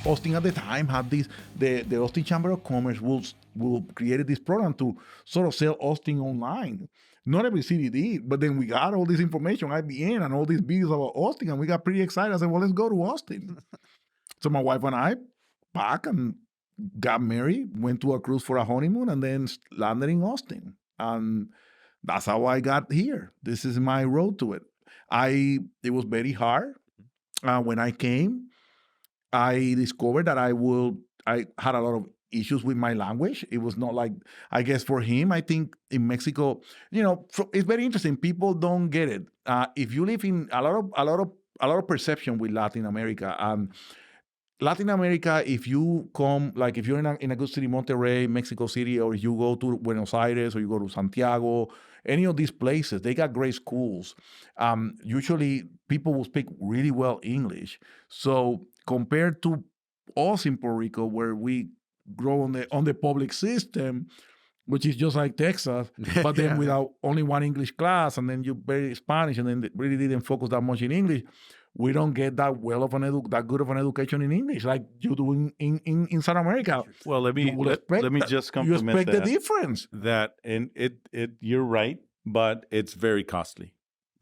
Austin at the time had this, the Austin Chamber of Commerce will created this program to sort of sell Austin online. Not every city did, but then we got all this information, IBN, and all these videos about Austin, and we got pretty excited. I said, well, let's go to Austin. So my wife and I packed and got married, went to a cruise for a honeymoon, and then landed in Austin. And that's how I got here. This is my road to it. It was very hard. When I came, I discovered that I had a lot of issues with my language. It was not like, I guess for him, I think in Mexico, it's very interesting. People don't get it. If you live in a lot of perception with Latin America, Latin America, if you come, like if you're in a good city, Monterrey, Mexico City, or you go to Buenos Aires, or you go to Santiago, any of these places, they got great schools. Usually people will speak really well English. So compared to us in Puerto Rico, where we grow on the public system, which is just like Texas, but then without only one English class, and then you very Spanish, and then they really didn't focus that much in English. We don't get that that good of an education in English like you do in South America. Well, let me just compliment you expect the difference. That and it you're right, but it's very costly,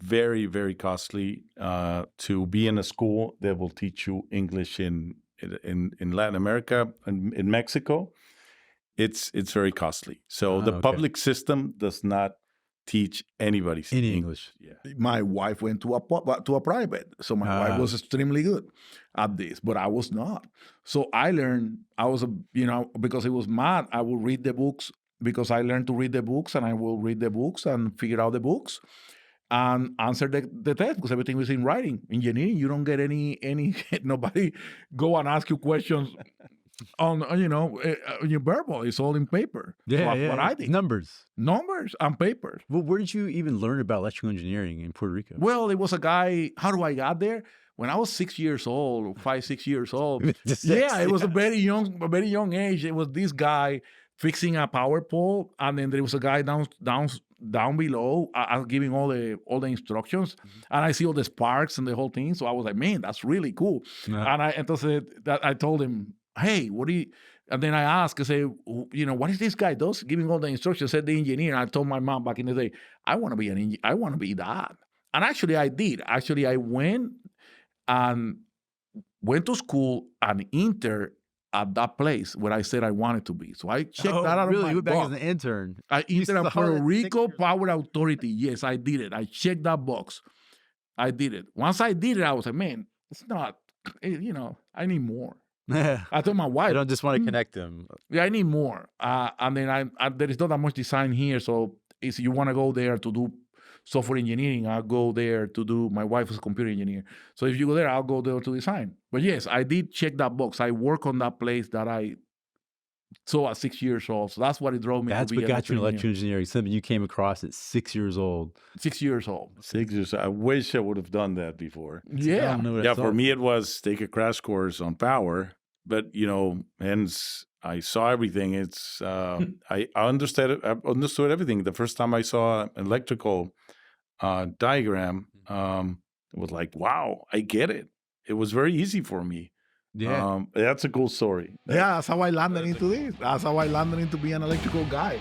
very very costly to be in a school that will teach you English in Latin America and in Mexico. It's very costly. So the public system does not teach anybody any English. Yeah. My wife went to a private, so my wife was extremely good at this, but I was not. So I learned. Because it was math, I would read the books because I learned to read the books, and I will read the books and figure out the books and answer the test because everything was in writing. Engineering, you don't get any nobody go and ask you questions on your verbal. It's all in paper. What I did. Numbers on papers. Well, where did you even learn about electrical engineering in Puerto Rico? Well, it was a guy. How do I got there? When I was 6 years old, 6 years old. It was a very young age. It was this guy fixing a power pole, and then there was a guy down below giving all the instructions, and I see all the sparks and the whole thing. So I was like, man, that's really cool. And I told him, hey, what do you? And then I asked, I say, what is this guy does? Giving all the instructions. Said the engineer. And I told my mom back in the day, I want to be an engineer. I want to be that. And actually, I did. Actually, I went to school and entered at that place where I said I wanted to be. So I checked that out. Really? You went back box. as an intern. I entered at Puerto Rico Power Authority. Yes, I did it. I checked that box. I did it. Once I did it, I was like, man, it's not. I need more. I told my wife, I don't just want to connect them. Yeah, I need more. And then there is not that much design here. So if you want to go there to do software engineering, I'll go there to do. My wife is a computer engineer. So if you go there, I'll go there to design. But yes, I did check that box. I work on that place that I saw at 6 years old. So that's what it drove me. That's what got you in electrical engineering. Something you came across at 6 years old. 6 years old. 6 years. I wish I would have done that before. Yeah. For me, it was take a crash course on power. But, hence I saw everything. It's I understood everything. The first time I saw an electrical diagram, it was like, wow, I get it. It was very easy for me. Yeah. That's a cool story. Yeah, that's how I landed into this. That's how I landed into being an electrical guy.